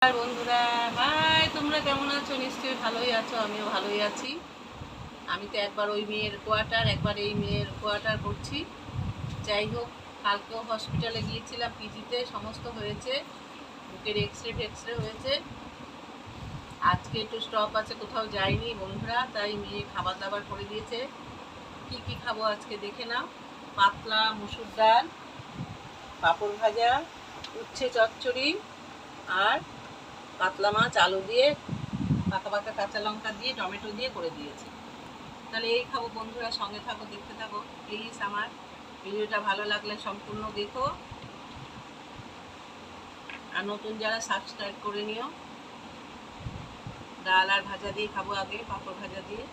বন্ধুরা, হাই, তোমরা কেমন আছো? নিশ্চয়ই ভালোই আছো, আমিও ভালোই আছি। আমি তো একবার ওই মেয়ের কোয়ার্টার, একবার এই মেয়ের কোয়ার্টার করছি। যাই হোক, কালকেও হসপিটালে গিয়েছিলাম, পিজিতে সমস্ত হয়েছে, বুকের এক্সরে হয়েছে। আজকে একটু স্টপ আছে, কোথাও যাইনি বন্ধুরা, তাই মেয়ে খাবার দাবার করে দিয়েছে। কি কি খাবো আজকে দেখে নাও। পাতলা মুসুর ডাল, পাঁপড় ভাজা, উচ্ছে চচ্চড়ি আর কাতলা মাছ আলু দিয়ে, পাকা পাকা কাঁচা লঙ্কা দিয়ে, টমেটো দিয়ে করে দিয়েছি। তাহলে এই খাবো বন্ধুরা, সঙ্গে থাকো, দেখতে থাকো প্লিজ। আমার ভিডিওটা ভালো লাগলে সম্পূর্ণ দেখো, আর নতুন যারা সাবস্ক্রাইব করে নিও। ডাল আর ভাজা দিয়ে খাবো, আগে পাঁপড় ভাজা দিয়ে।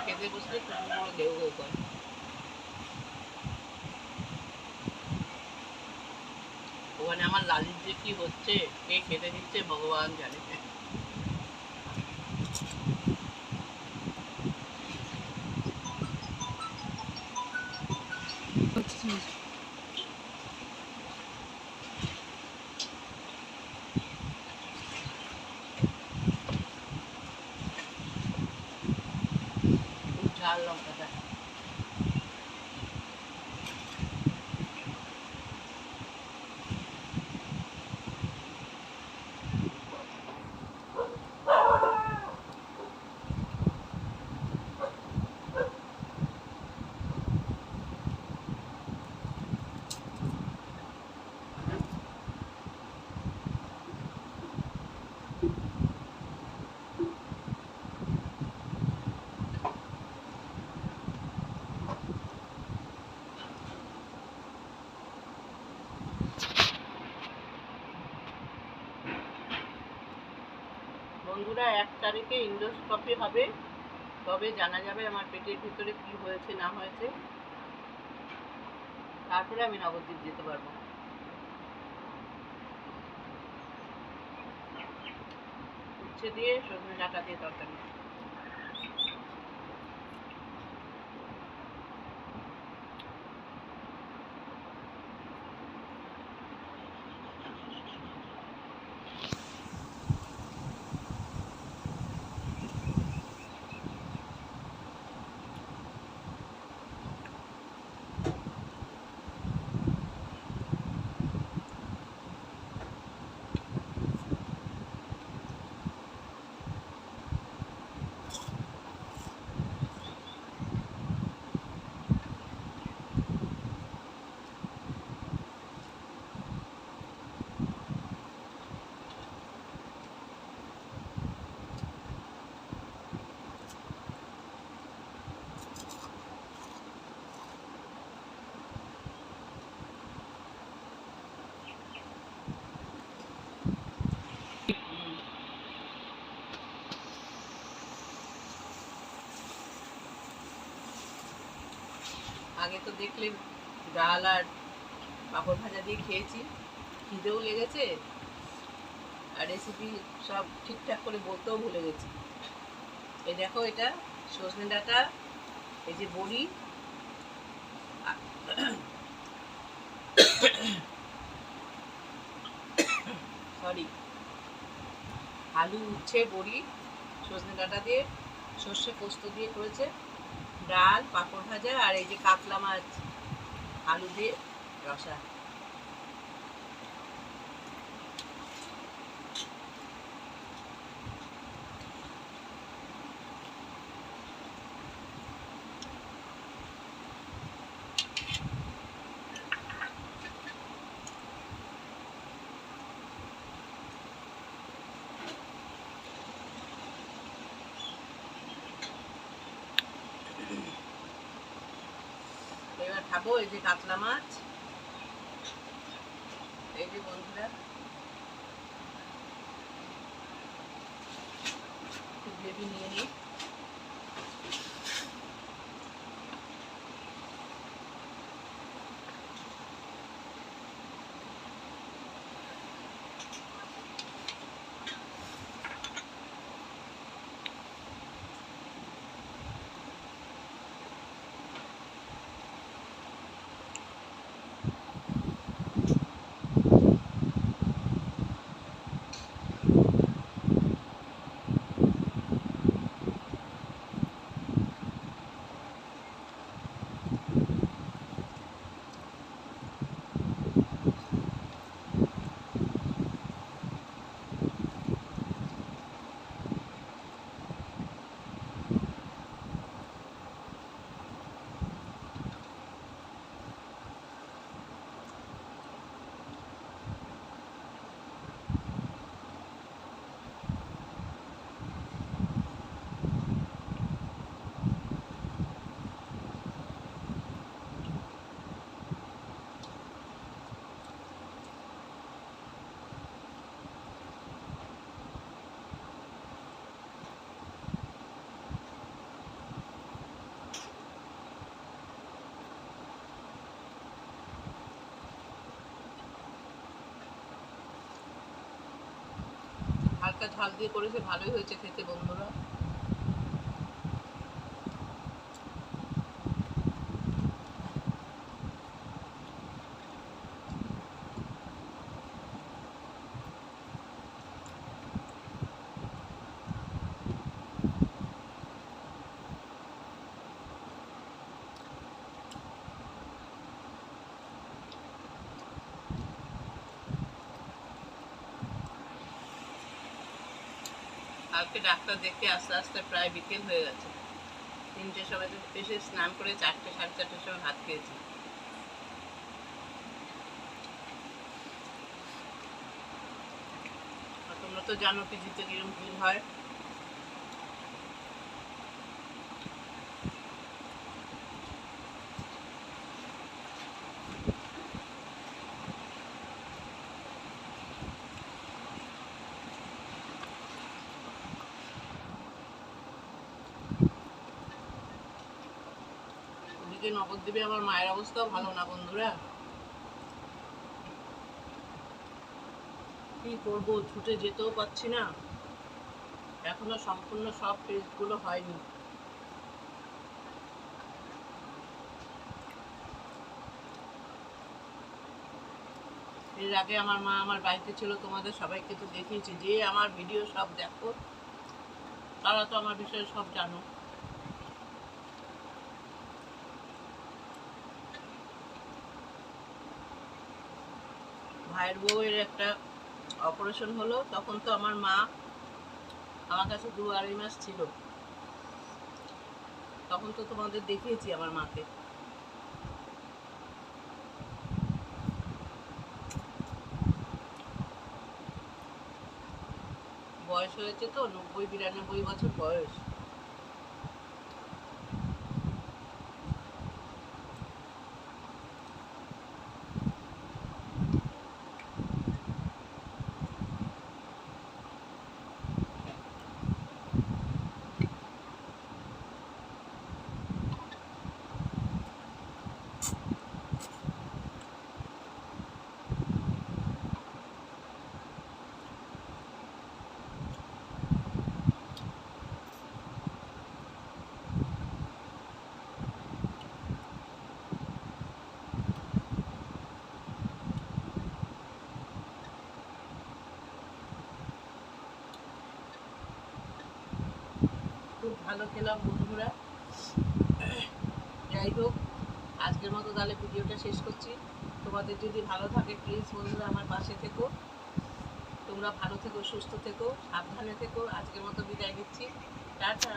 খেতে বসলে কুকুরগুলো ঘেউ ঘেউ করে। ওখানে আমার লালির যে কি হচ্ছে, কে খেতে দিচ্ছে ভগবান জানে। খুব ঝাল লঙ্কাটা। বন্ধুরা, 1 তারিখে ইন্ডোস্কপি হবে, তবে জানা যাবে আমার পেটের ভিতরে কি হয়েছে না হয়েছে। তারপরে আমি নবদ্বীপ যেতে পারবো। উচ্ছে দিয়ে সজনে ডাঁটা দিয়ে তরকারি। আগে তো দেখলে ডাল আর পাঁপড় ভাজা দিয়ে খেয়েছি, খিদেও লেগেছে, আর রেসিপি সব ঠিকঠাক করে বলতেও ভুলে গেছি। এই দেখো, এটা সজনে ডাঁটা, এই যে বড়ি, সরি, আলু, উচ্ছে, বড়ি, সজনে ডাঁটা দিয়ে, সর্ষে পোস্ত দিয়ে করেছে, ডাল, পাঁপড় ভাজা, আর এই যে কাতলা মাছ আলু দিয়ে রসা। এবার খাবো এই যে কাতলা মাছ। এই যে বন্ধুরা, গ্রেভি নিয়ে নিই। হালকা ঝাল দিয়ে করেছে, ভালোই হয়েছে খেতে বন্ধুরা। কালকে ডাক্তার দেখতে আস্তে আস্তে প্রায় বিকেল হয়ে গেছে। 3টের সময় এসে স্নান করে 4টে, 4:30টার সময় ভাত খেয়েছি। আর তোমরা তো জানো পিজিতে কিরম ভিড় হয়। ওদিকে নবদ্বীপে আমার মায়ের অবস্থাও ভালো না বন্ধুরা। কি করবো, ছুটে যেতেও পারছি না, এখনো সম্পূর্ণ সব টেস্টগুলো হয়নি। এর আগে আমার মা আমার বাড়িতে ছিল, তোমাদের সবাইকে তো দেখিয়েছি। যে আমার ভিডিও সব দেখো তারা তো আমার বিষয়ে সব জানো। ভাইয়ের বউয়ের একটা অপারেশন হলো, তখন তো আমার মা আমার কাছে 2-2.5 মাস ছিল। তখন তো তোমাদের দেখিয়েছি আমার মাকে। বয়স হয়েছে তো, 90-92 বছর বয়স। ভালো খেলাম বন্ধুরা। যাই হোক, আজকের মতো তাহলে ভিডিওটা শেষ করছি। তোমাদের যদি ভালো থাকে প্লিজ বন্ধুরা আমার পাশে থেকো। তোমরা ভালো থেকো, সুস্থ থেকো, সাবধানে থেকো। আজকের মতো বিদায় নিচ্ছি। টাটা।